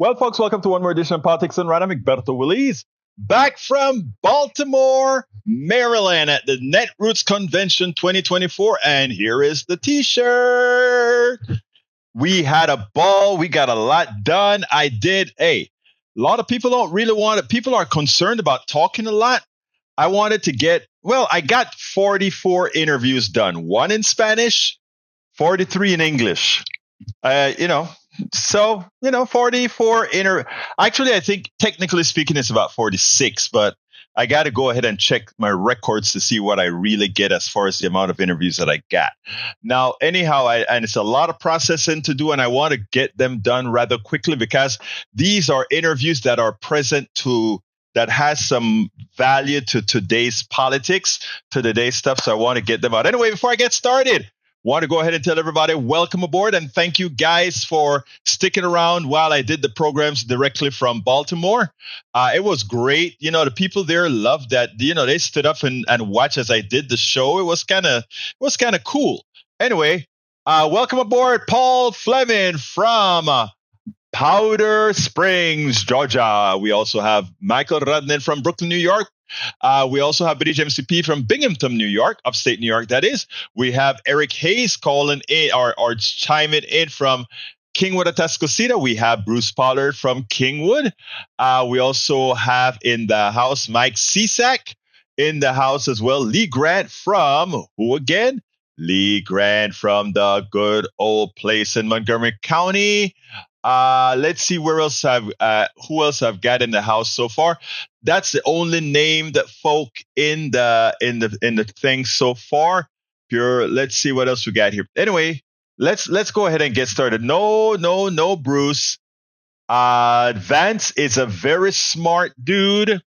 Well, folks, welcome to one more edition of Politics and Right. I'm Egberto Willies, back from Baltimore, Maryland at the Netroots Convention 2024. And here is the t-shirt. We had a ball. We got a lot done. A lot of people don't really want it. People are concerned about talking a lot. I wanted to I got 44 interviews done, one in Spanish, 43 in English. 44 Actually, I think technically speaking, it's about 46, but I got to go ahead and check my records to see what I really get as far as the amount of interviews that I got. Now, anyhow, and it's a lot of processing to do, and I want to get them done rather quickly because these are interviews that are that has some value to today's politics, to today's stuff. So I want to get them out. Anyway, before I get started, want to go ahead and tell everybody welcome aboard and thank you guys for sticking around while I did the programs directly from Baltimore. It was great. The people there loved that. They stood up and watched as I did the show. It was kind of cool. Anyway, welcome aboard, Paul Fleming from Powder Springs, Georgia. We also have Michael Rudnin from Brooklyn, New York. We also have British MCP from Binghamton, New York, upstate New York, that is. We have Eric Hayes calling in or chiming in from Kingwood, Atascocita. We have Bruce Pollard from Kingwood. We also have in the house Mike Cisak in the house as well. Lee Grant from who again? Lee Grant from the good old place in Montgomery County. Let's see who else I've got in the house so far. That's the only named folk in the thing so far. Let's see what else we got here. Anyway, let's go ahead and get started. No, Bruce. Vance is a very smart dude.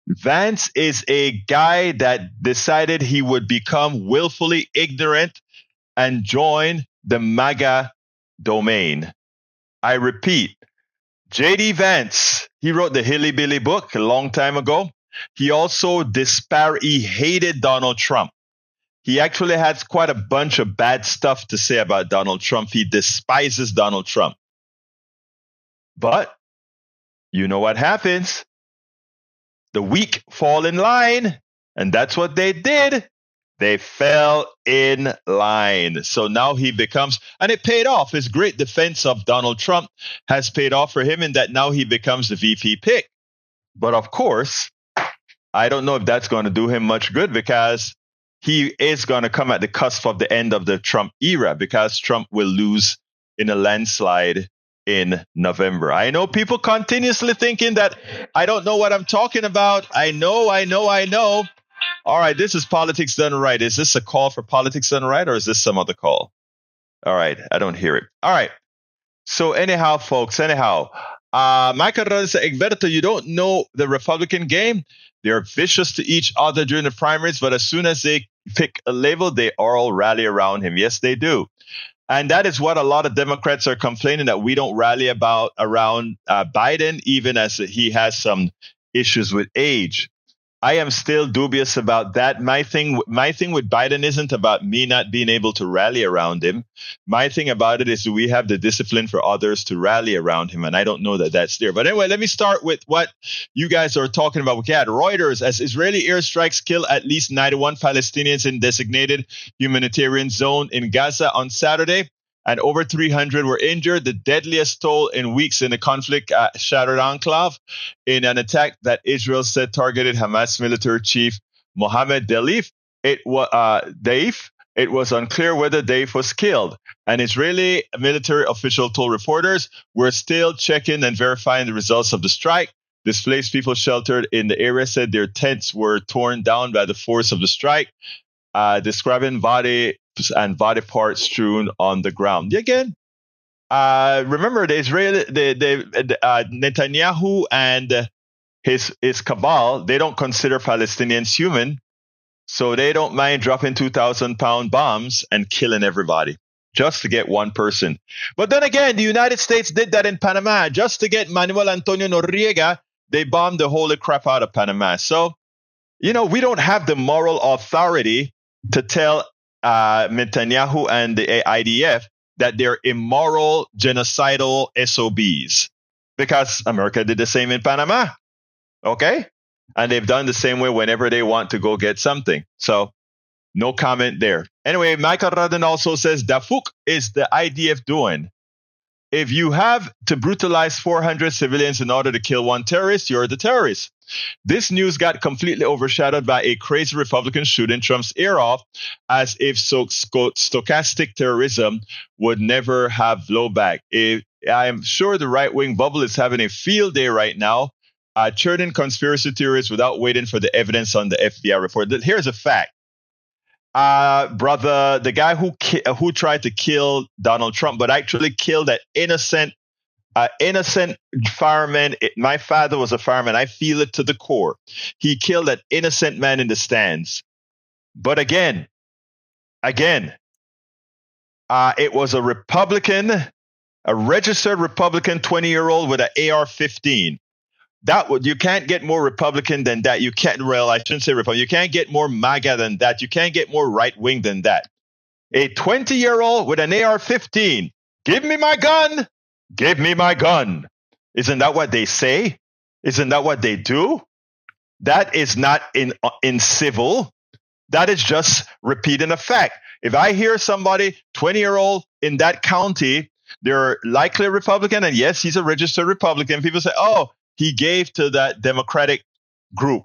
Vance is a guy that decided he would become willfully ignorant and join the MAGA domain. I repeat, J.D. Vance, he wrote the Hilly Billy book a long time ago. He also he hated Donald Trump. He actually has quite a bunch of bad stuff to say about Donald Trump. He despises Donald Trump. But you know what happens? The weak fall in line, and that's what they did. They fell in line. So now he becomes, and it paid off. His great defense of Donald Trump has paid off for him in that now he becomes the VP pick. But of course, I don't know if that's going to do him much good because he is going to come at the cusp of the end of the Trump era because Trump will lose in a landslide in November. I know people continuously thinking that I don't know what I'm talking about. I know. All right, this is Politics Done Right. Is this a call for Politics Done Right, or is this some other call? All right, I don't hear it. All right. So anyhow, folks, Michael Rodriguez, Egberto, you don't know the Republican game. They're vicious to each other during the primaries, but as soon as they pick a label, they all rally around him. Yes, they do. And that is what a lot of Democrats are complaining, that we don't rally around Biden, even as he has some issues with age. I am still dubious about that. My thing with Biden isn't about me not being able to rally around him. My thing about it is, do we have the discipline for others to rally around him? And I don't know that that's there. But anyway, let me start with what you guys are talking about. We had Reuters, as Israeli airstrikes kill at least 91 Palestinians in designated humanitarian zone in Gaza on Saturday, and over 300 were injured, the deadliest toll in weeks in the conflict-shattered enclave, in an attack that Israel said targeted Hamas military chief Mohammed Deif. It was unclear whether Deif was killed. An Israeli military official told reporters, "We're still checking and verifying the results of the strike." Displaced people sheltered in the area said their tents were torn down by the force of the strike, describing body parts strewn on the ground. Again, remember the Netanyahu and his cabal, they don't consider Palestinians human, so they don't mind dropping 2,000-pound bombs and killing everybody just to get one person. But then again, the United States did that in Panama. Just to get Manuel Antonio Noriega, they bombed the holy crap out of Panama. So, we don't have the moral authority to tell Netanyahu and the IDF that they're immoral, genocidal SOBs. because America did the same in Panama. Okay? And they've done the same way whenever they want to go get something. So no comment there. Anyway, Michael Radden also says Dafuk is the IDF doing. If you have to brutalize 400 civilians in order to kill one terrorist, you're the terrorist. This news got completely overshadowed by a crazy Republican shooting Trump's ear off, as if stochastic terrorism would never have blowback. I am sure the right-wing bubble is having a field day right now, churning conspiracy theories without waiting for the evidence on the FBI report. Here's a fact. Brother, the guy who tried to kill Donald Trump, but actually killed that innocent fireman. My father was a fireman. I feel it to the core. He killed that innocent man in the stands. But again, it was a Republican, a registered Republican 20-year-old with an AR-15. You can't get more Republican than that. You can't, well, I shouldn't say Republican. You can't get more MAGA than that. You can't get more right wing than that. A 20-year-old with an AR-15. Give me my gun. Give me my gun. Isn't that what they say? Isn't that what they do? That is not incivil. That is just repeating a fact. If I hear somebody, 20-year-old in that county, they're likely a Republican, and yes, he's a registered Republican. People say, oh, he gave to that Democratic group.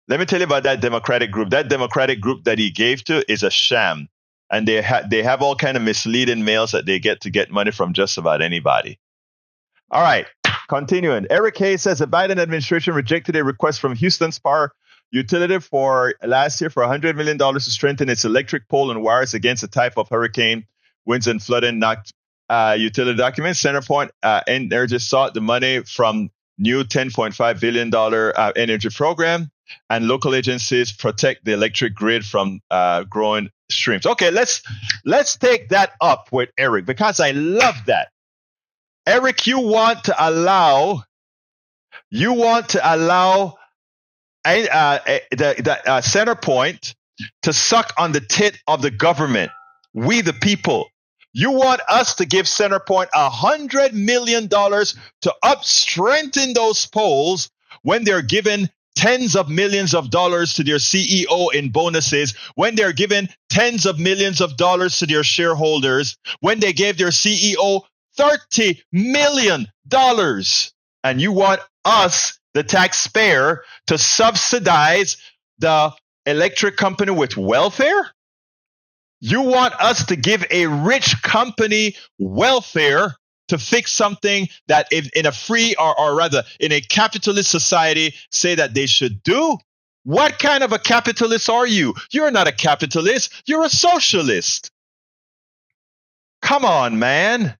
Let me tell you about that Democratic group. That Democratic group that he gave to is a sham. And they have all kind of misleading mails that they get money from just about anybody. All right, continuing. Eric Hayes says the Biden administration rejected a request from Houston's power utility for last year for $100 million to strengthen its electric pole and wires against a type of hurricane, winds and flooding knocked utility documents. Centerpoint Energy sought the money from new $10.5 billion energy program, and local agencies protect the electric grid from growing streams. Okay, let's take that up with Eric, because I love that. Eric, you want to allow the Centerpoint to suck on the tit of the government, we the people. You want us to give Centerpoint $100 million to strengthen those polls when they're given tens of millions of dollars to their CEO in bonuses, when they're given tens of millions of dollars to their shareholders, when they gave their CEO $30 million. And you want us, the taxpayer, to subsidize the electric company with welfare? You want us to give a rich company welfare to fix something that in a free or rather in a capitalist society say that they should do? What kind of a capitalist are you? You're not a capitalist. You're a socialist. Come on, man.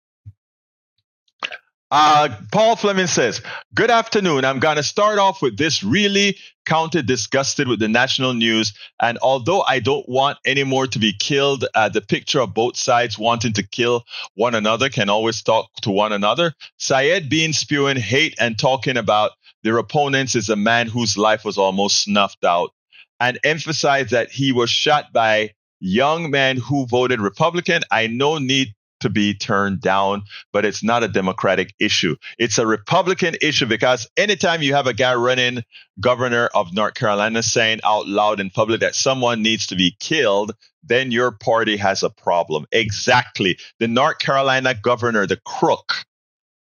Paul Fleming says, good afternoon. I'm going to start off with this. Really counted disgusted with the national news. And although I don't want any more to be killed, the picture of both sides wanting to kill one another can always talk to one another. Syed Bean spewing hate and talking about their opponents is a man whose life was almost snuffed out, and emphasize that he was shot by young men who voted Republican. I no need to be turned down, but it's not a Democratic issue. It's a Republican issue, because anytime you have a guy running governor of North Carolina saying out loud in public that someone needs to be killed, then your party has a problem. Exactly. The North Carolina governor, the crook,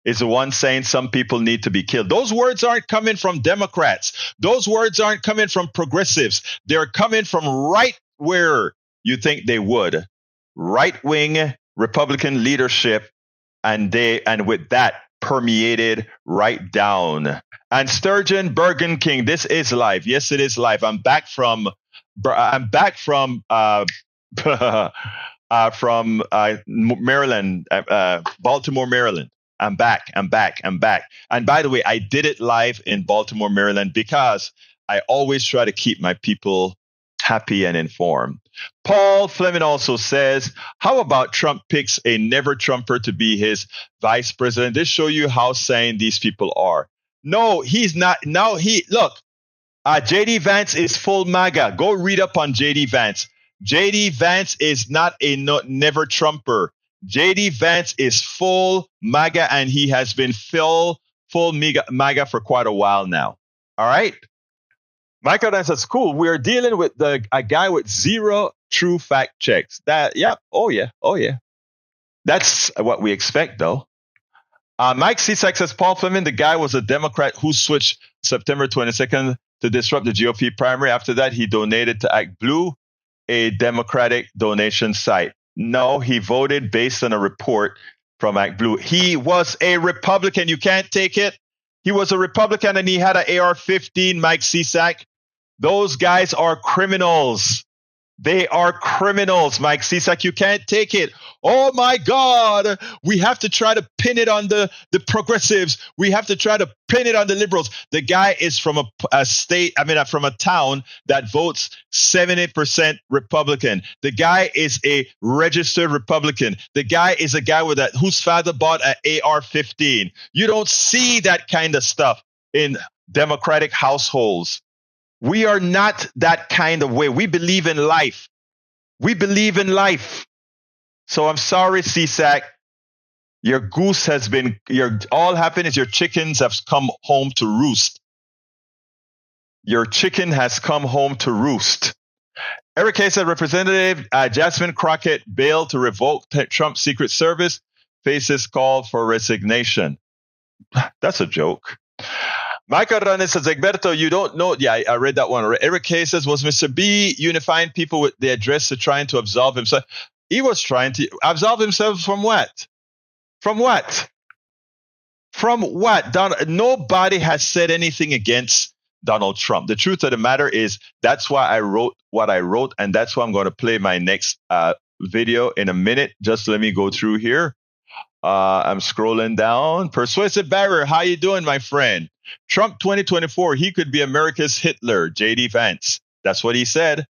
is the one saying some people need to be killed. Those words aren't coming from Democrats. Those words aren't coming from progressives. They're coming from right where you think they would. Right-wing Republican leadership, and with that permeated right down. And Sturgeon Bergen King, this is live. Yes, it is live. I'm back from Maryland, Baltimore, Maryland. I'm back. And by the way, I did it live in Baltimore, Maryland, because I always try to keep my people happy and informed. Paul Fleming also says, how about Trump picks a never Trumper to be his vice president? This show you how sane these people are. No, he's not. Now JD Vance is full MAGA. Go read up on JD Vance. JD Vance is not a never Trumper. JD Vance is full MAGA, and he has been full full MAGA for quite a while now. All right. Michael then says, cool. We're dealing with a guy with zero true fact checks. Oh yeah. That's what we expect, though. Mike Cisak says Paul Fleming, the guy was a Democrat who switched September 22nd to disrupt the GOP primary. After that, he donated to Act Blue, a Democratic donation site. No, he voted based on a report from Act Blue. He was a Republican. You can't take it. He was a Republican and he had an AR-15, Mike Cisak. Those guys are criminals. They are criminals, Mike Cisak. You can't take it. Oh my God. We have to try to pin it on the progressives. We have to try to pin it on the liberals. The guy is from from a town that votes 70% Republican. The guy is a registered Republican. The guy is a guy whose father bought an AR-15. You don't see that kind of stuff in Democratic households. We are not that kind of way. We believe in life. We believe in life. So I'm sorry, Cisak. Your goose has been, all happened is your chickens have come home to roost. Your chicken has come home to roost. Eric Hayes said Representative Jasmine Crockett bailed to revoke Trump's Secret Service, faces call for resignation. That's a joke. Michael Ranes says, Egberto, you don't know. Yeah, I read that one. Eric Hayes says, was Mr. B unifying people with the address to trying to absolve himself? He was trying to absolve himself from what? From what? From what? Nobody has said anything against Donald Trump. The truth of the matter is that's why I wrote what I wrote, and that's why I'm going to play my next video in a minute. Just let me go through here. I'm scrolling down. Persuasive Barrier, how you doing, my friend? Trump 2024, he could be America's Hitler, J.D. Vance. That's what he said.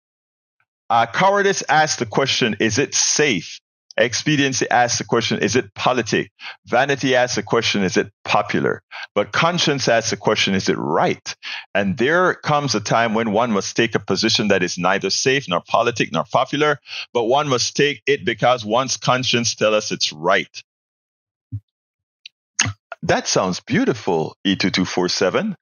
Cowardice asked the question, is it safe? Expediency asked the question, is it politic? Vanity asked the question, is it popular? But conscience asked the question, is it right? And there comes a time when one must take a position that is neither safe, nor politic, nor popular, but one must take it because one's conscience tells us it's right. That sounds beautiful, E2247.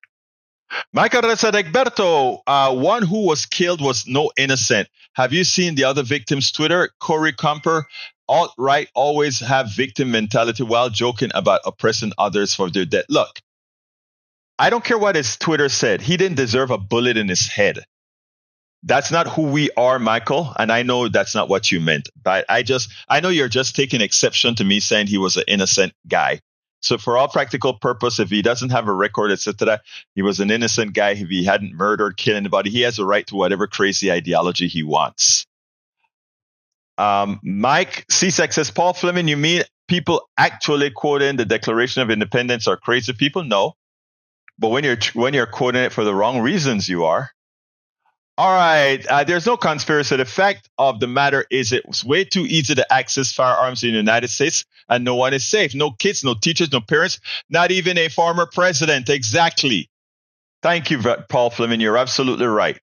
Michael said, Egberto, one who was killed was no innocent. Have you seen the other victim's Twitter? Corey Comper, alt-right always have victim mentality while joking about oppressing others for their death. Look, I don't care what his Twitter said. He didn't deserve a bullet in his head. That's not who we are, Michael. And I know that's not what you meant. But I know you're just taking exception to me saying he was an innocent guy. So for all practical purpose, if he doesn't have a record, etc., he was an innocent guy. If he hadn't murdered, killed anybody, he has a right to whatever crazy ideology he wants. Mike Cisak says, Paul Fleming, you mean people actually quoting the Declaration of Independence are crazy people? No. But when you're quoting it for the wrong reasons, you are. All right. There's no conspiracy. The fact of the matter is it was way too easy to access firearms in the United States, and no one is safe. No kids, no teachers, no parents, not even a former president. Exactly. Thank you, Paul Fleming. You're absolutely right.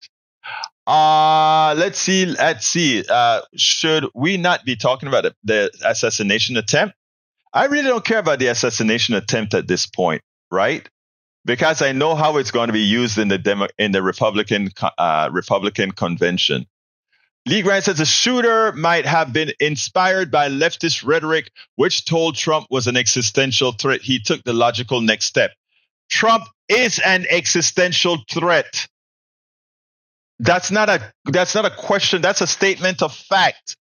Let's see. Should we not be talking about the assassination attempt? I really don't care about the assassination attempt at this point, right? Because I know how it's going to be used in the Republican convention. Lee Grant says the shooter might have been inspired by leftist rhetoric, which told Trump was an existential threat. He took the logical next step. Trump is an existential threat. That's not a question. That's a statement of fact.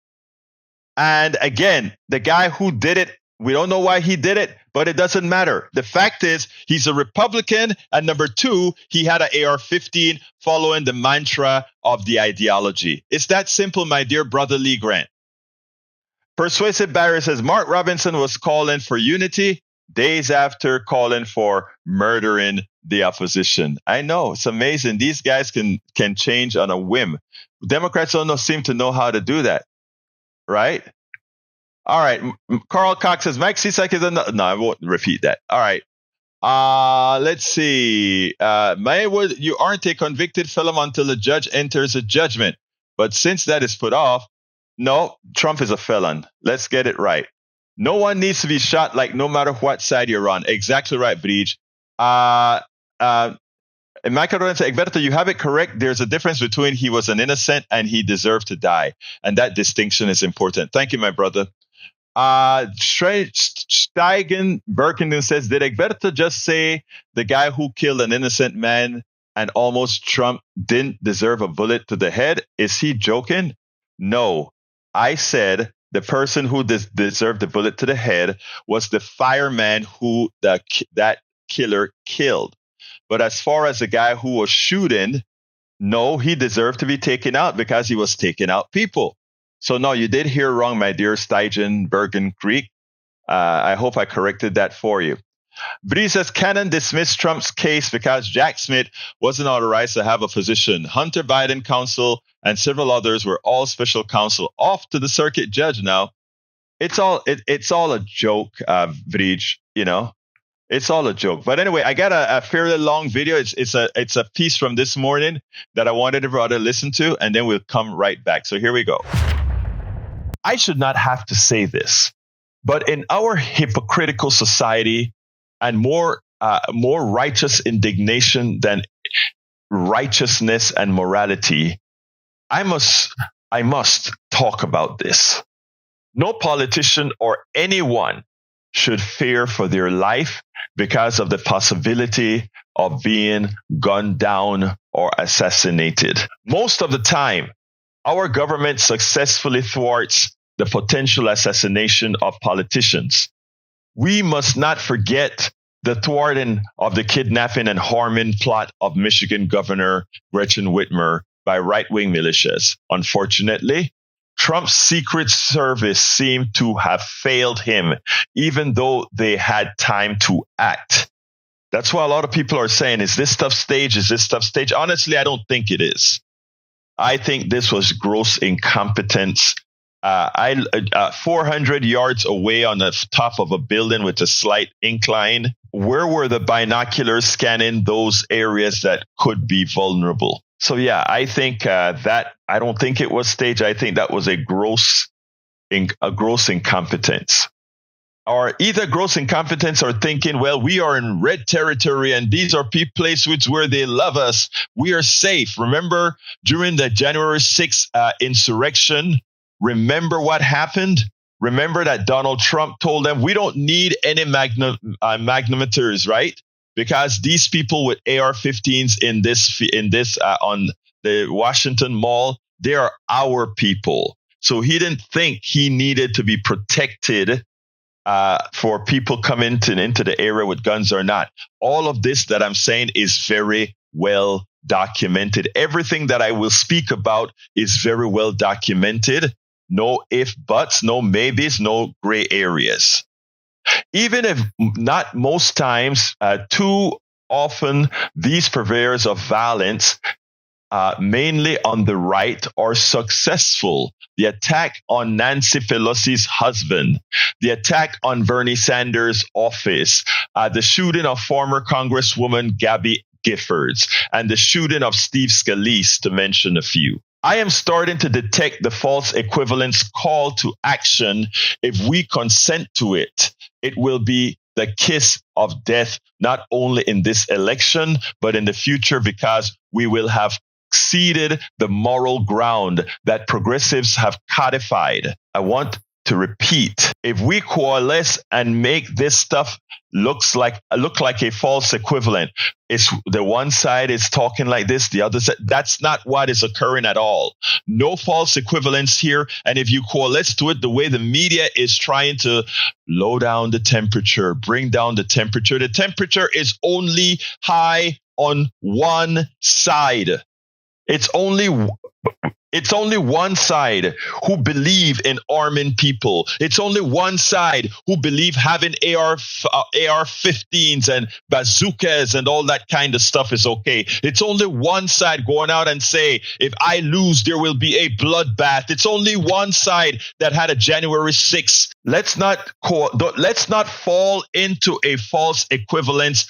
And again, the guy who did it, we don't know why he did it, but it doesn't matter. The fact is, he's a Republican, and number two, he had an AR-15 following the mantra of the ideology. It's that simple, my dear brother Lee Grant. Persuasive Barrier says, Mark Robinson was calling for unity days after calling for murdering the opposition. I know, it's amazing. These guys can change on a whim. Democrats don't seem to know how to do that, right? All right. Carl Cox says, Mike Cisak is no, I won't repeat that. All right. Let's see. You aren't a convicted felon until the judge enters a judgment. But since that is put off, no, Trump is a felon. Let's get it right. No one needs to be shot, like no matter what side you're on. Exactly right, Breach. Uh, uh, and Michael Rowan said, Egberto, you have it correct. There's a difference between he was an innocent and he deserved to die. And that distinction is important. Thank you, my brother. Steigen Birkenden says, did Egberto just say the guy who killed an innocent man and almost Trump didn't deserve a bullet to the head? Is he joking? No. I said the person who deserved the bullet to the head was the fireman who that killer killed. But as far as the guy who was shooting, no, he deserved to be taken out because he was taking out people. So no, you did hear wrong, my dear Steigen Bergen Creek. I hope I corrected that for you. Bree says, Cannon dismissed Trump's case because Jack Smith wasn't authorized to have a position. Hunter Biden counsel and several others were all special counsel. Off to the circuit judge now. It's all a joke, Vrij, you know. It's all a joke. But anyway, I got a fairly long video. It's a piece from this morning that I wanted everybody to listen to, and then we'll come right back. So here we go. I should not have to say this, but in our hypocritical society and more righteous indignation than righteousness and morality, I must talk about this. No politician or anyone should fear for their life because of the possibility of being gunned down or assassinated. Most of the time, our government successfully thwarts the potential assassination of politicians. We must not forget the thwarting of the kidnapping and harming plot of Michigan Governor Gretchen Whitmer by right-wing militias. Unfortunately, Trump's Secret Service seemed to have failed him, even though they had time to act. That's why a lot of people are saying, is this stuff staged? Is this stuff staged? Honestly, I don't think it is. I think this was gross incompetence. 400 yards away on the top of a building with a slight incline, where were the binoculars scanning those areas that could be vulnerable? So yeah, I think that I don't think it was staged. I think that was a gross incompetence, or either gross incompetence or thinking, well, we are in red territory and these are places where they love us. We are safe. Remember during the January 6th insurrection, remember what happened? Remember that Donald Trump told them, we don't need any magnetometers, right? Because these people with AR-15s in this on the Washington Mall, they are our people. So he didn't think he needed to be protected for people coming into the area with guns or not. All of this that I'm saying is very well documented. Everything that I will speak about is very well documented. No if, buts, no maybes, no gray areas. Even if not most times, too often these purveyors of violence, mainly on the right, are successful. The attack on Nancy Pelosi's husband, the attack on Bernie Sanders' office, the shooting of former Congresswoman Gabby Giffords, and the shooting of Steve Scalise, to mention a few. I am starting to detect the false equivalence call to action. If we consent to it, it will be the kiss of death, not only in this election, but in the future, because we will have ceded the moral ground that progressives have codified. I want to repeat, if we coalesce and make this stuff look like a false equivalent, it's the one side is talking like this, the other side, that's not what is occurring at all. No false equivalence here. And if you coalesce to it the way the media is trying to low down the temperature, bring down the temperature is only high on one side. It's only one side who believe in arming people. It's only one side who believe having AR-15s and bazookas and all that kind of stuff is okay. It's only one side going out and say, if I lose, there will be a bloodbath. It's only one side that had a January 6th. Let's not fall into a false equivalence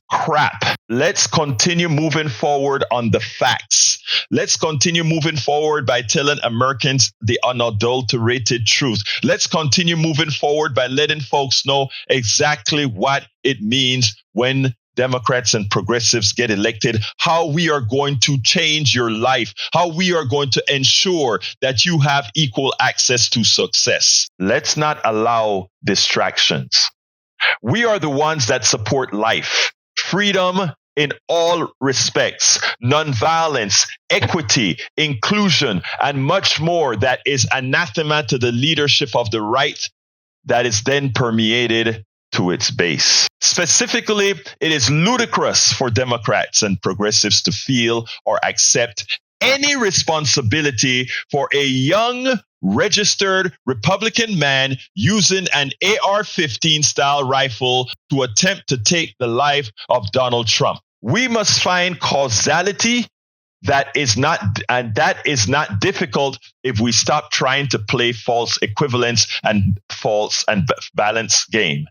crap. Let's continue moving forward on the facts. Let's continue moving forward by telling Americans the unadulterated truth. Let's continue moving forward by letting folks know exactly what it means when Democrats and progressives get elected, how we are going to change your life, how we are going to ensure that you have equal access to success. Let's not allow distractions. We are the ones that support life, freedom in all respects, nonviolence, equity, inclusion, and much more that is anathema to the leadership of the right that is then permeated to its base. Specifically, it is ludicrous for Democrats and progressives to feel or accept any responsibility for a young, registered Republican man using an AR-15 style rifle to attempt to take the life of Donald Trump. We must find causality that is not difficult if we stop trying to play false equivalence and false and balanced game.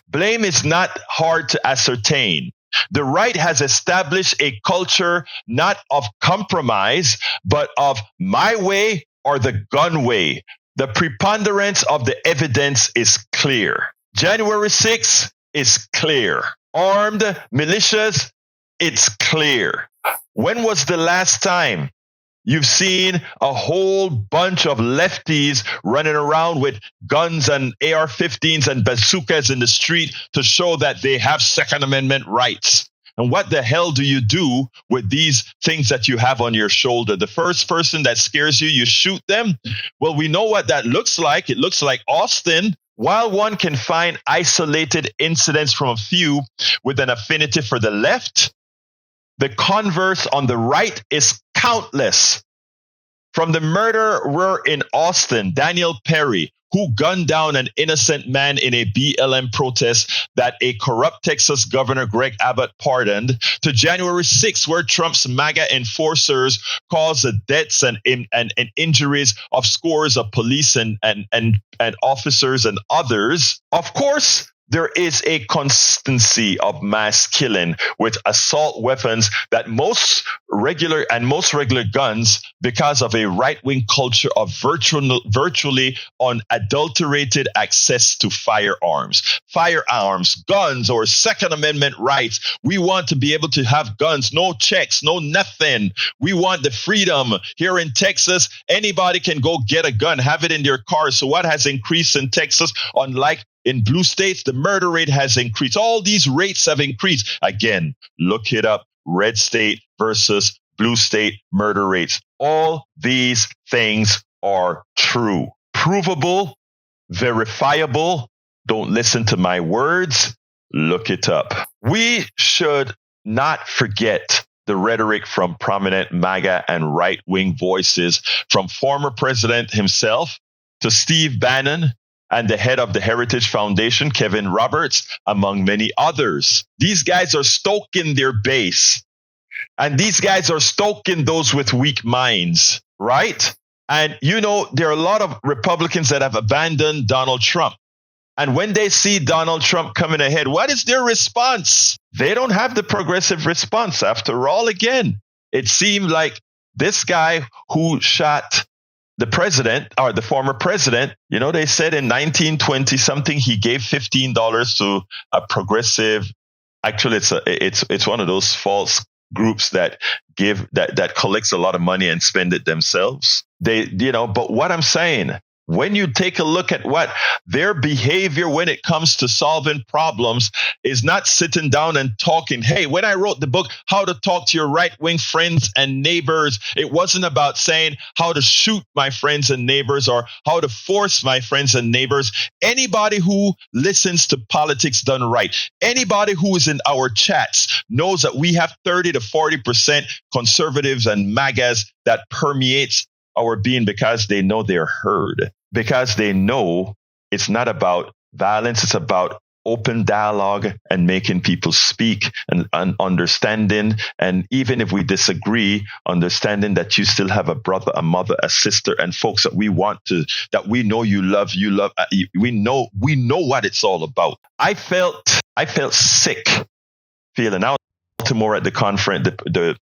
Blame is not hard to ascertain. The right has established a culture not of compromise, but of my way or the gun way. The preponderance of the evidence is clear. January 6th is clear. Armed militias, it's clear. When was the last time you've seen a whole bunch of lefties running around with guns and AR-15s and bazookas in the street to show that they have Second Amendment rights? And what the hell do you do with these things that you have on your shoulder? The first person that scares you, you shoot them? Well, we know what that looks like. It looks like Austin. While one can find isolated incidents from a few with an affinity for the left, the converse on the right is countless. From the murderer in Austin, Daniel Perry, who gunned down an innocent man in a BLM protest that a corrupt Texas Governor Greg Abbott pardoned, to January 6th, where Trump's MAGA enforcers caused the deaths and injuries of scores of police and officers and others. Of course, there is a constancy of mass killing with assault weapons that most regular guns, because of a right-wing culture of virtually unadulterated access to firearms, guns, or Second Amendment rights. We want to be able to have guns, no checks, no nothing. We want the freedom. Here in Texas, anybody can go get a gun, have it in their car. So what has increased in Texas, unlike in blue states, the murder rate has increased. All these rates have increased. Again, look it up. Red state versus blue state murder rates. All these things are true. Provable, verifiable. Don't listen to my words. Look it up. We should not forget the rhetoric from prominent MAGA and right-wing voices, from former president himself to Steve Bannon, and the head of the Heritage Foundation, Kevin Roberts, among many others. These guys are stoking their base. And these guys are stoking those with weak minds, right? And, there are a lot of Republicans that have abandoned Donald Trump. And when they see Donald Trump coming ahead, what is their response? They don't have the progressive response. After all, again, it seemed like this guy who shot the president, or the former president, they said in 1920 something, he gave $15 to a progressive. Actually, it's one of those false groups that collects a lot of money and spend it themselves. But what I'm saying, when you take a look at what their behavior when it comes to solving problems is not sitting down and talking. Hey, when I wrote the book, How to Talk to Your Right-Wing Friends and Neighbors, it wasn't about saying how to shoot my friends and neighbors or how to force my friends and neighbors. Anybody who listens to politics done right, anybody who is in our chats knows that we have 30 to 40% conservatives and MAGAs that permeates our being, because they know they're heard, because they know it's not about violence, it's about open dialogue and making people speak and understanding. And even if we disagree, understanding that you still have a brother, a mother, a sister, and folks that we know you love, we know what it's all about. I felt sick feeling out Baltimore at the conference, the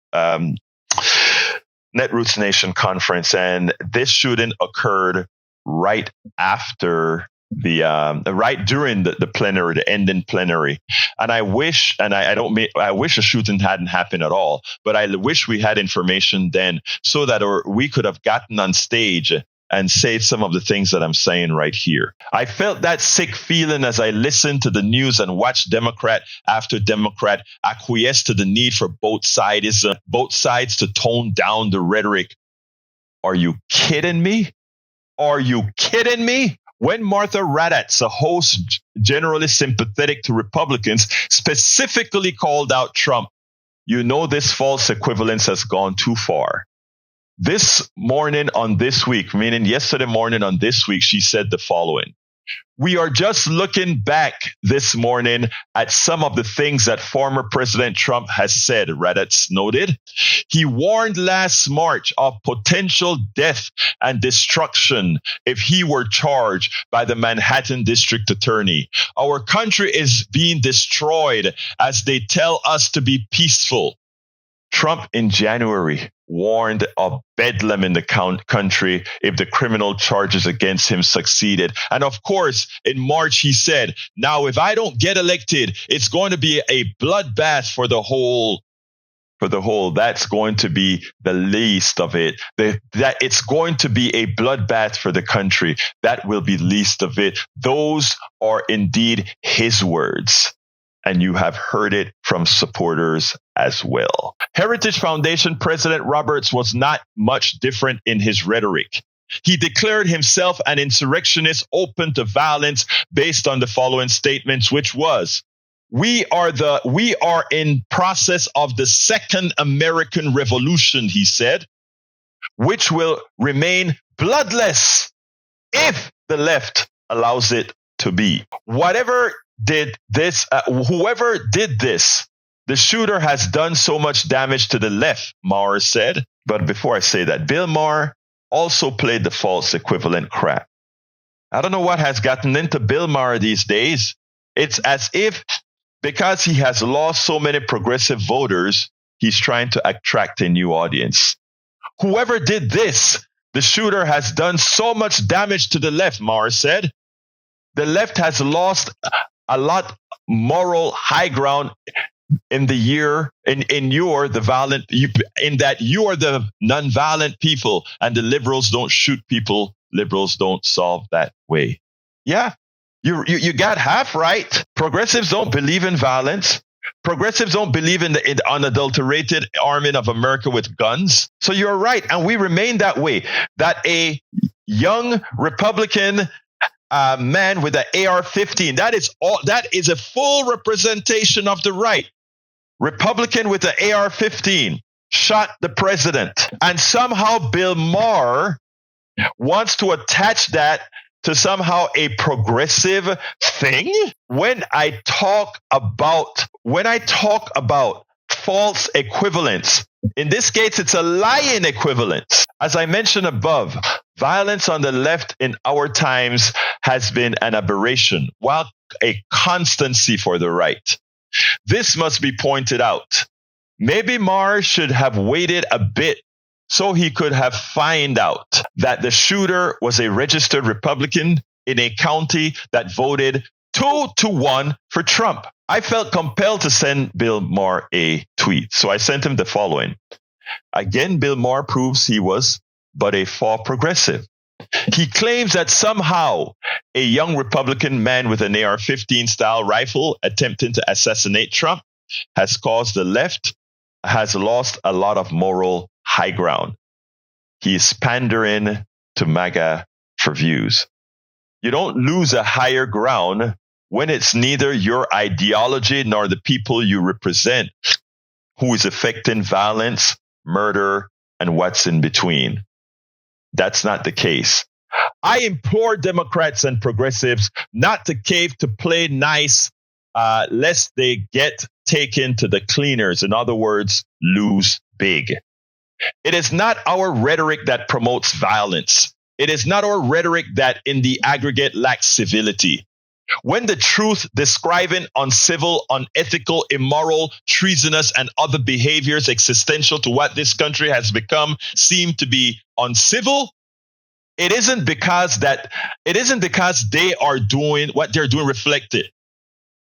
Netroots Nation conference, and this shooting occurred right after right during the plenary, the ending plenary. And I wish, and I wish a shooting hadn't happened at all, but I wish we had information then so that we could have gotten on stage and say some of the things that I'm saying right here. I felt that sick feeling as I listened to the news and watched Democrat after Democrat acquiesce to the need for both sides to tone down the rhetoric. Are you kidding me? Are you kidding me? When Martha Raddatz, a host generally sympathetic to Republicans, specifically called out Trump, you know this false equivalence has gone too far. This morning on This Week, meaning yesterday morning on This Week, she said the following. We are just looking back this morning at some of the things that former President Trump has said, Raddatz noted. He warned last March of potential death and destruction if he were charged by the Manhattan District Attorney. Our country is being destroyed as they tell us to be peaceful. Trump in January warned of bedlam in the country if the criminal charges against him succeeded. And of course, in March, he said, now, if I don't get elected, it's going to be a bloodbath for the whole. That's going to be the least of it. That it's going to be a bloodbath for the country. That will be least of it. Those are indeed his words. And you have heard it from supporters as well. Heritage Foundation President Roberts was not much different in his rhetoric. He declared himself an insurrectionist open to violence based on the following statements, which was, we are in process of the second American Revolution, he said, which will remain bloodless if the left allows it to be. Whoever did this, the shooter has done so much damage to the left, Maher said. But before I say that, Bill Maher also played the false equivalent crap. I don't know what has gotten into Bill Maher these days. It's as if because he has lost so many progressive voters, he's trying to attract a new audience. Whoever did this, the shooter has done so much damage to the left, Maher said. The left has lost a lot moral high ground in that you are the nonviolent people, and the liberals don't shoot people. Liberals don't solve that way. Yeah, you got half right. Progressives don't believe in violence. Progressives don't believe in the unadulterated arming of America with guns. So you're right, and we remain that way. That a young Republican man with an AR-15, that is a full representation of the right. Republican with an AR-15 shot the president. And somehow Bill Maher wants to attach that to somehow a progressive thing. When I talk about false equivalence, in this case, it's a lying equivalence. As I mentioned above, violence on the left in our times has been an aberration, while a constancy for the right. This must be pointed out. Maybe Maher should have waited a bit so he could have found out that the shooter was a registered Republican in a county that voted 2-1 for Trump. I felt compelled to send Bill Maher a tweet, so I sent him the following. Again, Bill Maher proves he was but a far progressive. He claims that somehow a young Republican man with an AR-15 style rifle attempting to assassinate Trump has caused the left has lost a lot of moral high ground. He is pandering to MAGA for views. You don't lose a higher ground when it's neither your ideology nor the people you represent who is affecting violence, murder, and what's in between. That's not the case. I implore Democrats and progressives not to cave to play nice, lest they get taken to the cleaners. In other words, lose big. It is not our rhetoric that promotes violence. It is not our rhetoric that in the aggregate lacks civility. When the truth describing uncivil, unethical, immoral, treasonous, and other behaviors existential to what this country has become seem to be uncivil, it isn't because they are doing what they're doing reflected.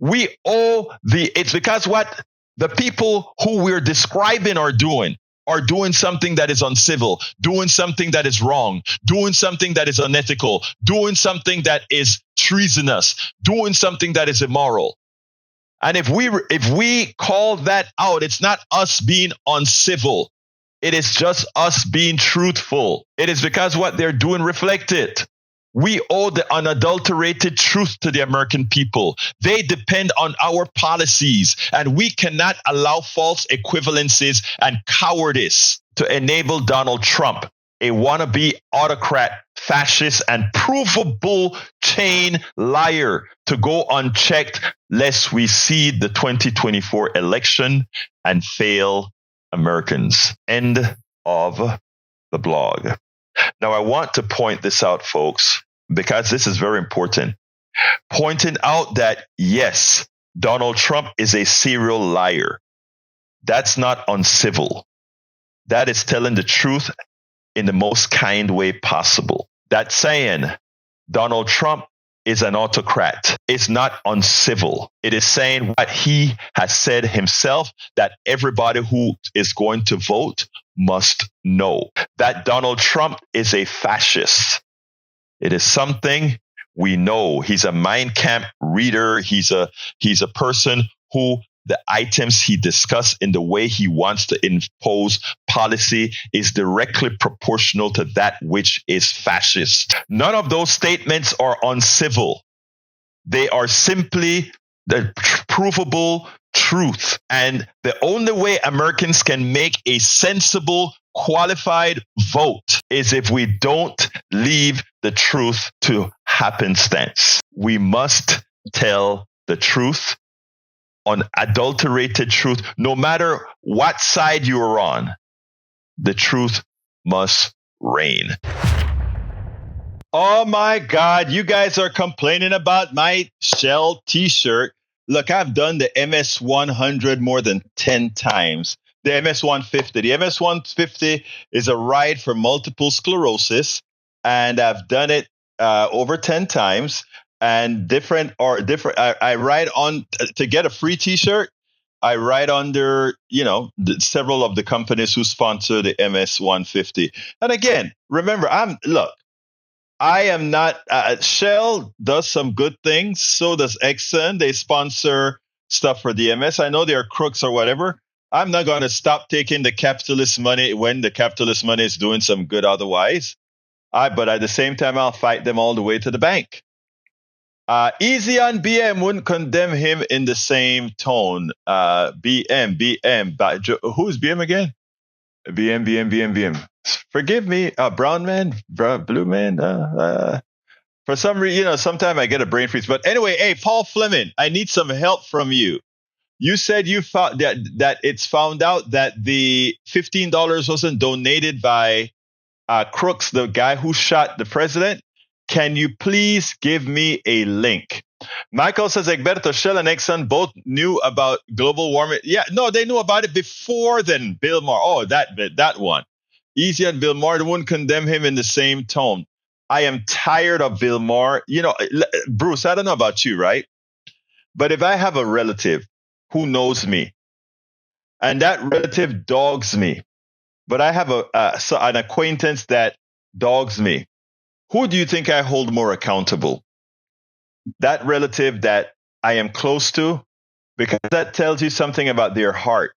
It's because what the people who we're describing are doing something that is uncivil, doing something that is wrong, doing something that is unethical, doing something that is treasonous, doing something that is immoral. And if we call that out, it's not us being uncivil. It is just us being truthful. It is because what they're doing reflected. We owe the unadulterated truth to the American people. They depend on our policies, and we cannot allow false equivalencies and cowardice to enable Donald Trump, a wannabe autocrat, fascist, and provable chain liar, to go unchecked, lest we cede the 2024 election and fail Americans. End of the blog. Now, I want to point this out, folks, because this is very important. Pointing out that, yes, Donald Trump is a serial liar. That's not uncivil. That is telling the truth in the most kind way possible. That saying Donald Trump is an autocrat is not uncivil. It is saying what he has said himself, that everybody who is going to vote must know. That Donald Trump is a fascist. It is something we know. He's a Mein Kampf reader. He's a person who the items he discussed in the way he wants to impose policy is directly proportional to that which is fascist. None of those statements are uncivil. They are simply the provable truth. And the only way Americans can make a sensible, qualified vote is if we don't leave the truth to happenstance. We must tell the truth, unadulterated truth, no matter what side you are on. The truth must reign. Oh my God, you guys are complaining about my Shell t-shirt. Look, I've done the MS-100 more than 10 times. The MS-150. The MS-150 is a ride for multiple sclerosis, and I've done it over 10 times. And different. I ride on to get a free T-shirt. I ride under, several of the companies who sponsor the MS-150. And again, remember, I am not. Shell does some good things. So does Exxon. They sponsor stuff for the MS. I know they're crooks or whatever. I'm not going to stop taking the capitalist money when the capitalist money is doing some good otherwise. But at the same time, I'll fight them all the way to the bank. Easy on BM wouldn't condemn him in the same tone. BM. Who's BM again? BM. Forgive me, brown man, blue man. For some reason, sometimes I get a brain freeze. But anyway, hey, Paul Fleming, I need some help from you. You said you found that it's found out that the $15 wasn't donated by Crooks, the guy who shot the president. Can you please give me a link? Michael says, Egberto, Shell and Exxon both knew about global warming. Yeah, no, they knew about it before then. Bill Maher. Oh, that one. Easy on Bill Maher. They wouldn't condemn him in the same tone. I am tired of Bill Maher. Bruce, I don't know about you, right? But if I have a relative who knows me and that relative dogs me, but I have an acquaintance that dogs me, who do you think I hold more accountable? That relative that I am close to, because that tells you something about their heart.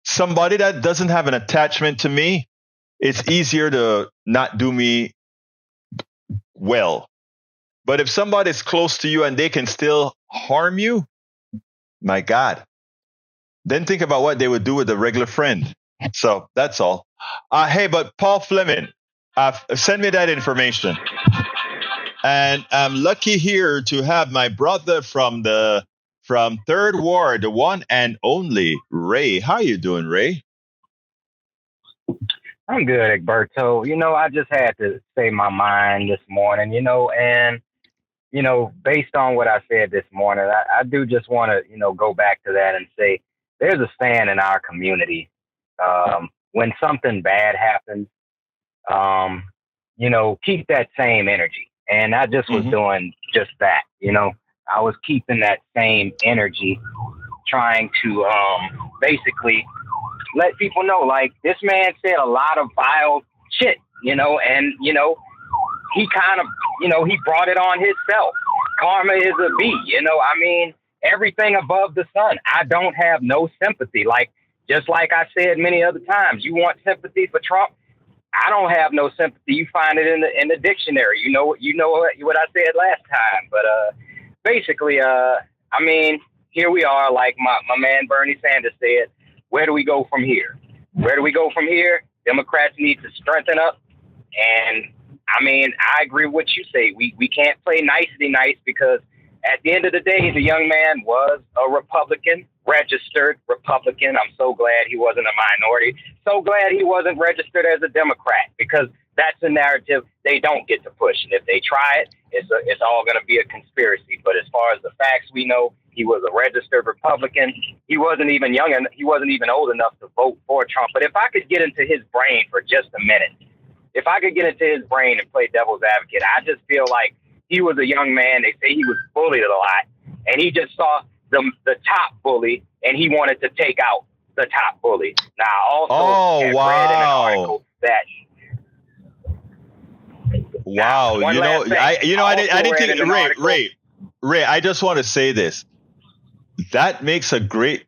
Somebody that doesn't have an attachment to me, it's easier to not do me well. But if somebody is close to you and they can still harm you, my God, then think about what they would do with a regular friend. So that's all. Hey, but Paul Fleming, send me that information. And I'm lucky here to have my brother from Third Ward, the one and only Ray. How you doing, Ray? I'm good, Egberto. I just had to say my mind this morning, and, based on what I said this morning, I do just want to, go back to that and say there's a saying in our community when something bad happens, keep that same energy. And I just was Hmm. doing just that. I was keeping that same energy, trying to basically let people know, like, this man said a lot of vile shit, and he kind of, he brought it on himself. Karma is a bee, I mean, everything above the sun. I don't have no sympathy. Like, just like I said many other times, you want sympathy for Trump? I don't have no sympathy. You find it in the dictionary. What I said last time. But basically, I mean, here we are. Like my man Bernie Sanders said, where do we go from here? Where do we go from here? Democrats need to strengthen up. And I mean, I agree with what you say. We can't play nicety nice, because at the end of the day, the young man was a Republican, registered Republican. I'm so glad he wasn't a minority. So glad he wasn't registered as a Democrat, because that's a narrative they don't get to push. And if they try it, it's all going to be a conspiracy. But as far as the facts we know, he was a registered Republican. He wasn't even young, and he wasn't even old enough to vote for Trump. But if I could get into his brain for just a minute, if I could get into his brain and play devil's advocate, I just feel like he was a young man. They say he was bullied a lot, and he just saw the top bully, and he wanted to take out the top bully. Now, I also read in an article that. Wow, I didn't think, Ray. I just want to say this. That makes a great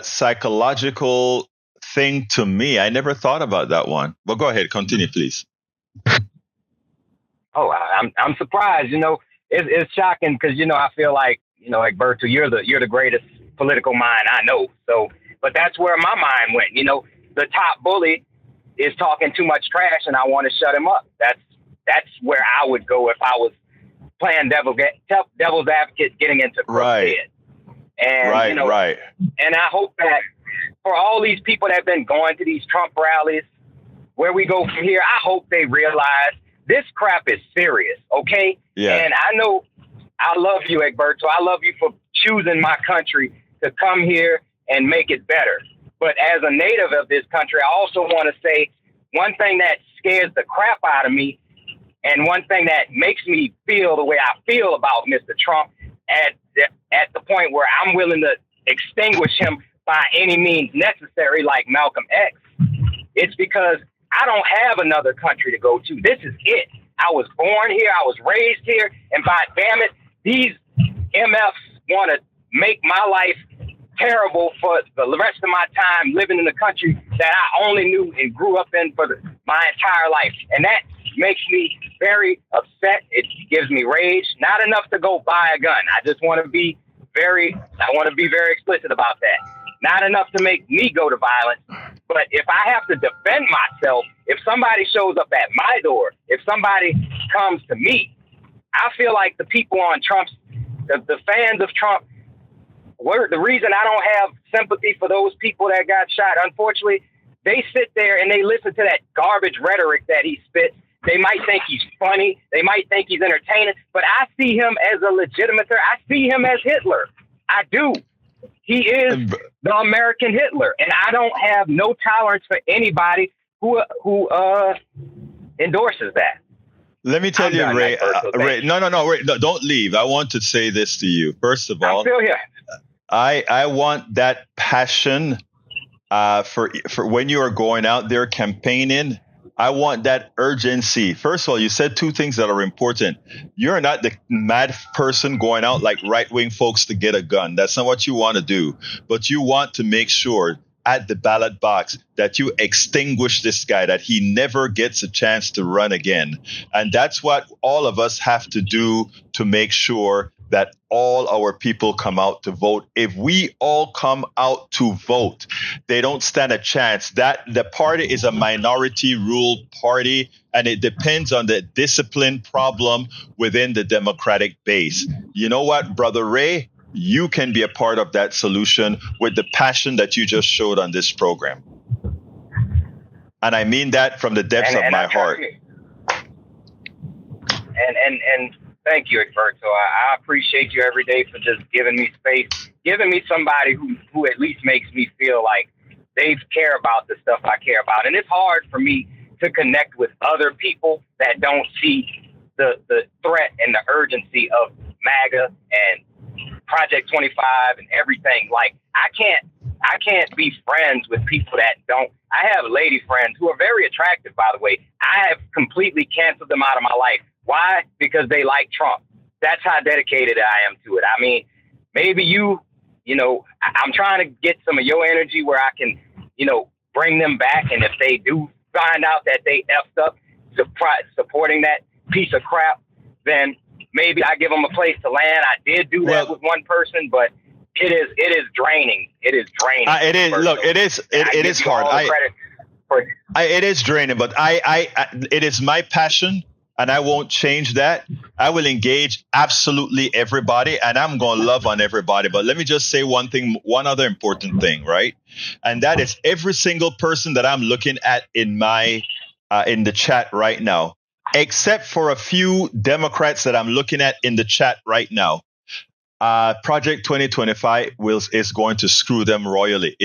psychological thing to me. I never thought about that one. But go ahead, continue, please. Oh, I'm surprised. It's shocking, because I feel like Egberto, you're the greatest political mind I know. So, but that's where my mind went. The top bully is talking too much trash, and I want to shut him up. That's where I would go if I was playing devil's advocate, getting into right. And right. And I hope that for all these people that have been going to these Trump rallies, where we go from here, I hope they realize this crap is serious, okay? Yeah. And I know I love you, Egberto. I love you for choosing my country to come here and make it better. But as a native of this country, I also want to say one thing that scares the crap out of me, and one thing that makes me feel the way I feel about Mr. Trump at the point where I'm willing to extinguish him by any means necessary, like Malcolm X, it's because I don't have another country to go to. This is it. I was born here. I was raised here. And by damn it, these MFs want to make my life terrible for the rest of my time living in the country that I only knew and grew up in for my entire life. And that makes me very upset. It gives me rage. Not enough to go buy a gun. I want to be very explicit about that. Not enough to make me go to violence. But if I have to defend myself, if somebody shows up at my door, if somebody comes to me, I feel like the people on Trump's, the fans of Trump, the reason I don't have sympathy for those people that got shot, unfortunately, they sit there and they listen to that garbage rhetoric that he spits. They might think he's funny. They might think he's entertaining. But I see him as a legitimate threat. I see him as Hitler. I do. He is the American Hitler. And I don't have no tolerance for anybody who endorses that. Let me tell you, Ray. Ray, no, Ray, no, don't leave. I want to say this to you. First of all, I'm still here. I want that passion for when you are going out there campaigning. I want that urgency. First of all, you said two things that are important. You're not the mad person going out like right-wing folks to get a gun. That's not what you want to do. But you want to make sure at the ballot box that you extinguish this guy, that he never gets a chance to run again. And that's what all of us have to do to make sure that all our people come out to vote. If we all come out to vote, they don't stand a chance. That the party is a minority ruled party, and it depends on the discipline problem within the Democratic base. You know what, Brother Ray? You can be a part of that solution with the passion that you just showed on this program. And I mean that from the depths of my heart. And thank you, Egberto. I appreciate you every day for just giving me space, giving me somebody who at least makes me feel like they care about the stuff I care about. And it's hard for me to connect with other people that don't see the threat and the urgency of MAGA and Project 25 and everything. Like I can't be friends with people that don't. I have lady friends who are very attractive, by the way. I have completely canceled them out of my life. Why? Because they like Trump. That's how dedicated I am to it. I mean, maybe I'm trying to get some of your energy where I can, bring them back. And if they do find out that they effed up supporting that piece of crap, then maybe I give them a place to land. I did do that with one person, but it is draining. It is draining. It is. Look, it is hard. It is draining, but it is my passion, and I won't change that. I will engage absolutely everybody, and I'm going to love on everybody. But let me just say one other important thing, right? And that is every single person that I'm looking at in the chat right now, except for a few Democrats that I'm looking at in the chat right now. Project 2025 is going to screw them royally,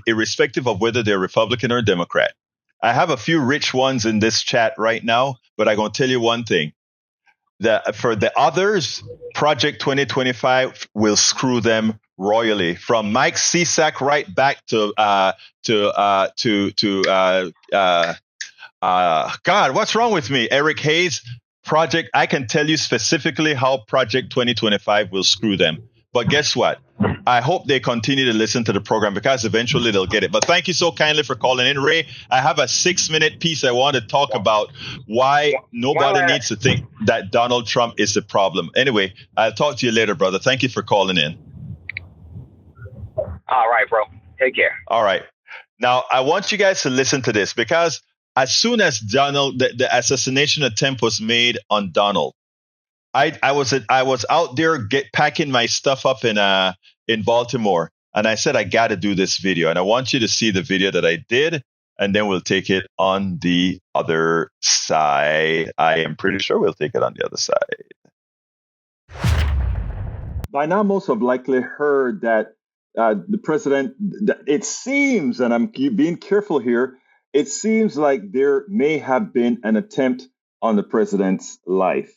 irrespective of whether they're Republican or Democrat. I have a few rich ones in this chat right now, but I'm going to tell you one thing. For the others, Project 2025 will screw them royally. From Mike Cisak right back to God, what's wrong with me? Eric Hayes. I can tell you specifically how Project 2025 will screw them. But guess what? I hope they continue to listen to the program because eventually they'll get it. But thank you so kindly for calling in, Ray. I have a 6-minute piece I want to talk about why nobody needs to think that Donald Trump is the problem. Anyway, I'll talk to you later, brother. Thank you for calling in. All right, bro. Take care. All right. Now, I want you guys to listen to this because as soon as the assassination attempt was made on Donald, I was out there packing my stuff up in Baltimore, and I said I got to do this video, and I want you to see the video that I did, and then we'll take it on the other side. I am pretty sure we'll take it on the other side. By now, most have likely heard that the president. It seems, and I'm being careful here. It seems like there may have been an attempt on the president's life.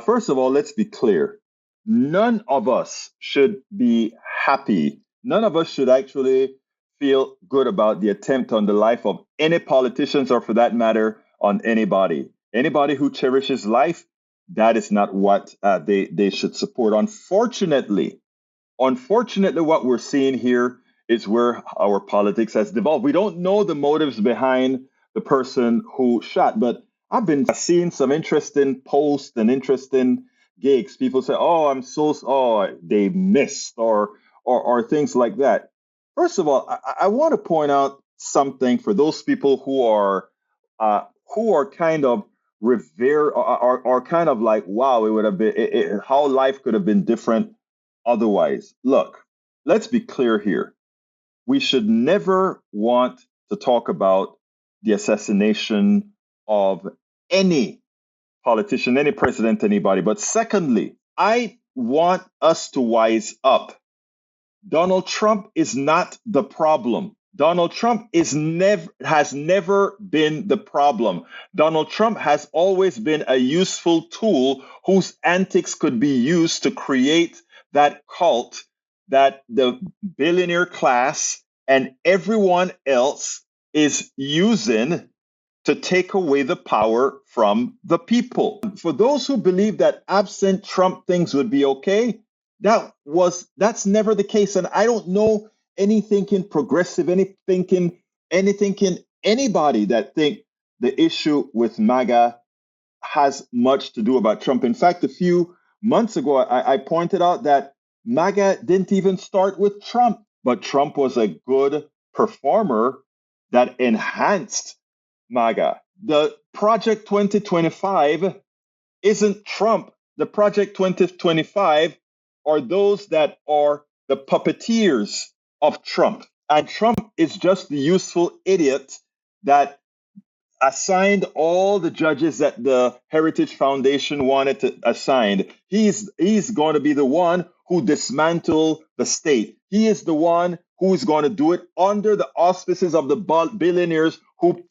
First of all, let's be clear. None of us should be happy. None of us should actually feel good about the attempt on the life of any politicians or, for that matter, on anybody. Anybody who cherishes life, that is not what they should support. Unfortunately, what we're seeing here is where our politics has devolved. We don't know the motives behind the person who shot, but I've been seeing some interesting posts and interesting gigs. People say, they missed or things like that. First of all, I want to point out something for those people who are kind of revere or kind of like, wow, it would have been how life could have been different otherwise. Look, let's be clear here. We should never want to talk about the assassination of any politician, any president, anybody. But secondly, I want us to wise up. Donald Trump is not the problem. Donald Trump has never been the problem. Donald Trump has always been a useful tool whose antics could be used to create that cult that the billionaire class and everyone else is using to take away the power from the people. For those who believe that absent Trump things would be okay, that's never the case. And I don't know any thinking progressive, any thinking anybody that think the issue with MAGA has much to do about Trump. In fact, a few months ago, I pointed out that MAGA didn't even start with Trump, but Trump was a good performer that enhanced MAGA. The Project 2025 isn't Trump. The Project 2025 are those that are the puppeteers of Trump. And Trump is just the useful idiot that assigned all the judges that the Heritage Foundation wanted to assign. He's going to be the one who dismantle the state. He is the one who is going to do it under the auspices of the billionaires who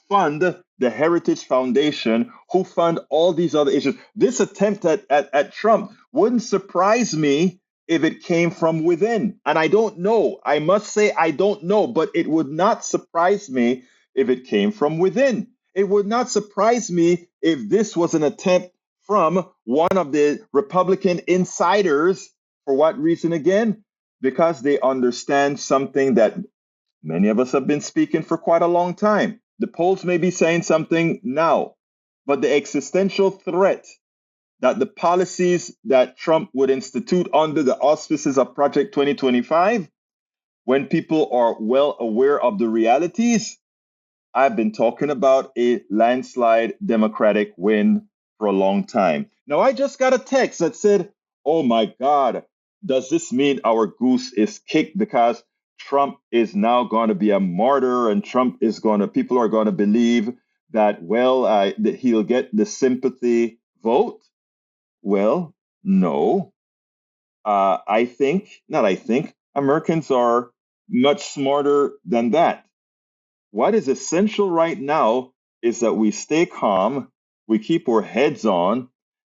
fund the Heritage Foundation, who fund all these other issues. This attempt at Trump wouldn't surprise me if it came from within. And I don't know. I must say, I don't know, but it would not surprise me if it came from within. It would not surprise me if this was an attempt from one of the Republican insiders. For what reason again? Because they understand something that many of us have been speaking for quite a long time. The polls may be saying something now, but the existential threat that the policies that Trump would institute under the auspices of Project 2025, when people are well aware of the realities, I've been talking about a landslide Democratic win for a long time. Now, I just got a text that said, oh my God, does this mean our goose is kicked because Trump is now going to be a martyr and people are going to believe that, that he'll get the sympathy vote? Well, no. Americans are much smarter than that. What is essential right now is that we stay calm, we keep our heads on,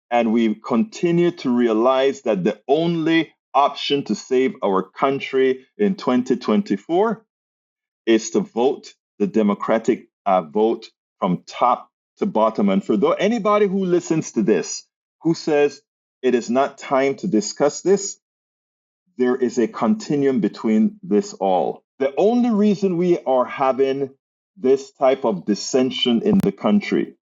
and we continue to realize that the only option to save our country in 2024 is to vote the Democratic vote from top to bottom. And for anybody who listens to this, who says it is not time to discuss this, there is a continuum between this all. The only reason we are having this type of dissension in the country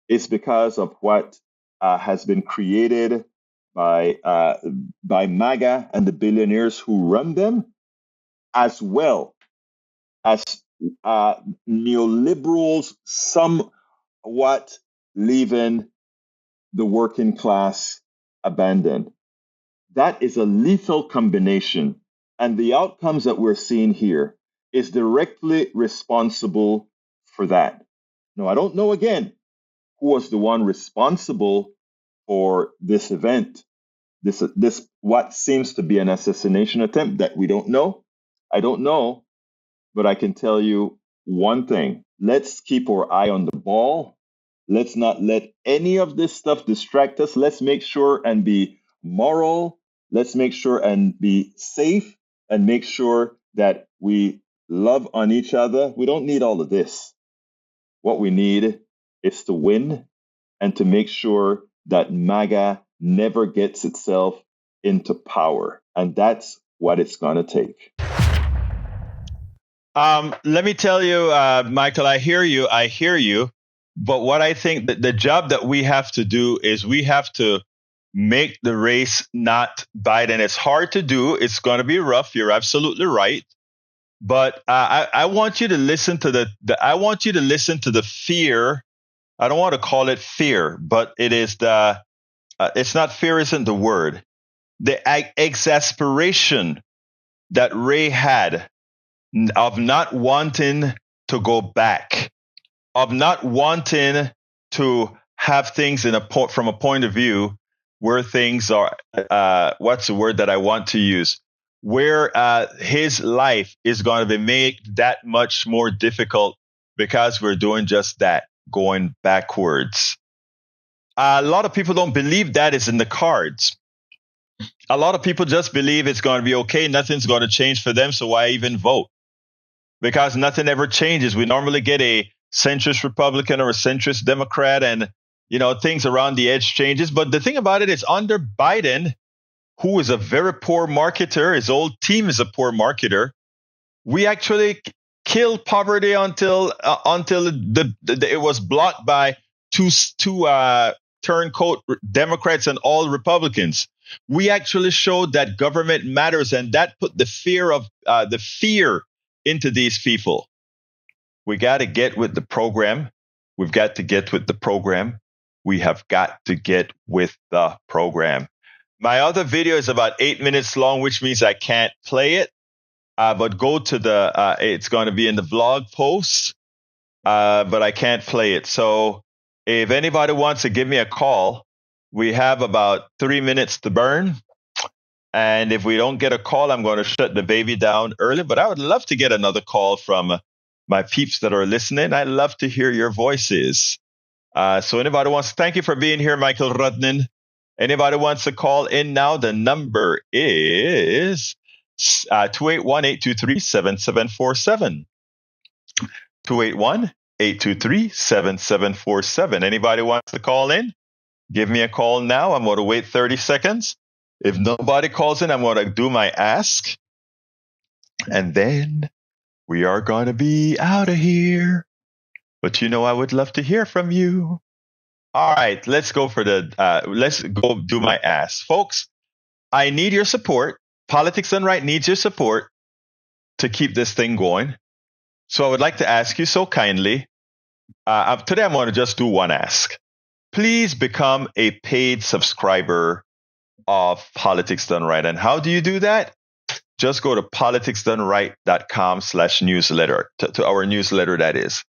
is because of what has been created by MAGA and the billionaires who run them, as well as neoliberals somewhat leaving the working class abandoned. That is a lethal combination. And the outcomes that we're seeing here is directly responsible for that. Now, I don't know again who was the one responsible for this event, this what seems to be an assassination attempt that we don't know. I don't know, but I can tell you one thing. Let's keep our eye on the ball. Let's not let any of this stuff distract us. Let's make sure and be moral. Let's make sure and be safe and make sure that we love on each other. We don't need all of this. What we need is to win and to make sure that MAGA never gets itself into power. And that's what it's going to take. Let me tell you, Michael, I hear you. But what I think that the job that we have to do is we have to make the race not Biden. It's hard to do. It's going to be rough. You're absolutely right. But I want you to listen to I want you to listen to the fear. I don't want to call it fear, but it is it's not fear isn't the word. The exasperation that Ray had of not wanting to go back, of not wanting to have things from a point of view where things are, what's the word that I want to use? Where his life is going to be made that much more difficult because we're doing just that, going backwards. A lot of people don't believe that is in the cards. A lot of people just believe it's going to be okay. Nothing's going to change for them. So why even vote? Because nothing ever changes. We normally get a centrist Republican or a centrist Democrat and, things around the edge changes. But the thing about it is under Biden, who is a very poor marketer, his whole team is a poor marketer, we actually killed poverty until it was blocked by two turncoat Democrats and all Republicans. We actually showed that government matters, and that put the fear into these people. We got to get with the program. We've got to get with the program. We have got to get with the program. My other video is about 8 minutes long, which means I can't play it. But go to it's going to be in the blog post, but I can't play it. So if anybody wants to give me a call, we have about 3 minutes to burn. And if we don't get a call, I'm going to shut the baby down early. But I would love to get another call from my peeps that are listening, I love to hear your voices. So anybody wants to thank you for being here, Michael Rudnin. Anybody wants to call in now? The number is 281-823-7747. 281-823-7747. Anybody wants to call in? Give me a call now. I'm going to wait 30 seconds. If nobody calls in, I'm going to do my ask. And then we are going to be out of here. But I would love to hear from you. All right, let's go do my ask. Folks, I need your support. Politics Done Right needs your support to keep this thing going. So I would like to ask you so kindly. Today I'm going to just do one ask. Please become a paid subscriber of Politics Done Right. And how do you do that? Just go to politicsdoneright.com/newsletter, to our newsletter, that is.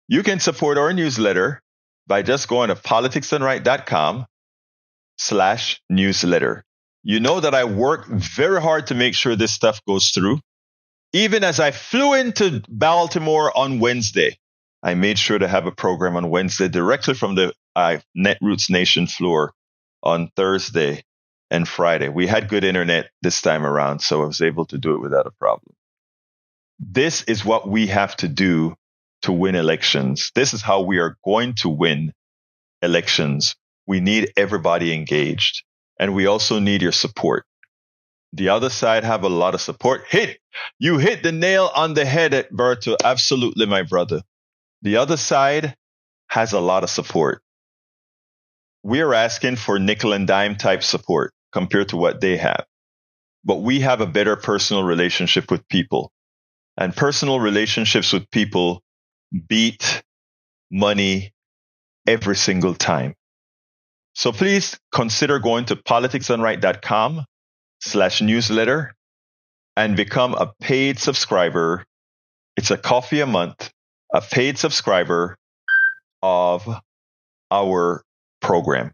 You can support our newsletter by just going to politicsdoneright.com/newsletter. You know that I work very hard to make sure this stuff goes through. Even as I flew into Baltimore on Wednesday, I made sure to have a program on Wednesday directly from the Netroots Nation floor on Thursday and Friday. We had good internet this time around, so I was able to do it without a problem. This is what we have to do to win elections. This is how we are going to win elections. We need everybody engaged, and we also need your support. The other side have a lot of support. You hit the nail on the head, Egberto. Absolutely, my brother. The other side has a lot of support. We are asking for nickel and dime type support compared to what they have. But we have a better personal relationship with people. And personal relationships with people beat money every single time. So please consider going to politicsdoneright.com/newsletter and become a paid subscriber. It's a coffee a month, a paid subscriber of our program.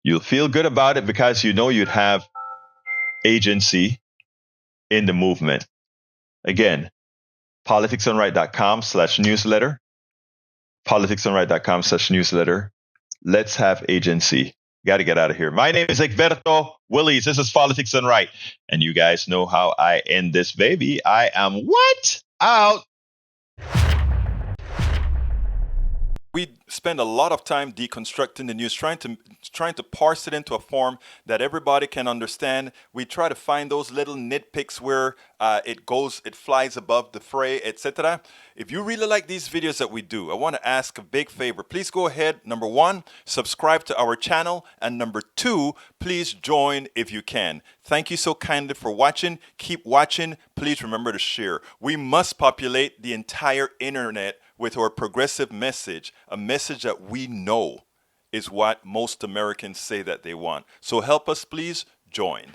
You'll feel good about it because you'd have agency in the movement. Again, politicsdoneright.com/newsletter, politicsdoneright.com/newsletter. Let's have agency. Got to get out of here. My name is Egberto Willies. This is Politics Done Right. And you guys know how I end this baby. I am out. We spend a lot of time deconstructing the news, trying to parse it into a form that everybody can understand. We try to find those little nitpicks where it flies above the fray, etc. If you really like these videos that we do, I want to ask a big favor. Please go ahead. Number 1, subscribe to our channel. And number 2, please join if you can. Thank you so kindly for watching. Keep watching. Please remember to share. We must populate the entire internet with our progressive message, a message that we know is what most Americans say that they want. So help us, please join.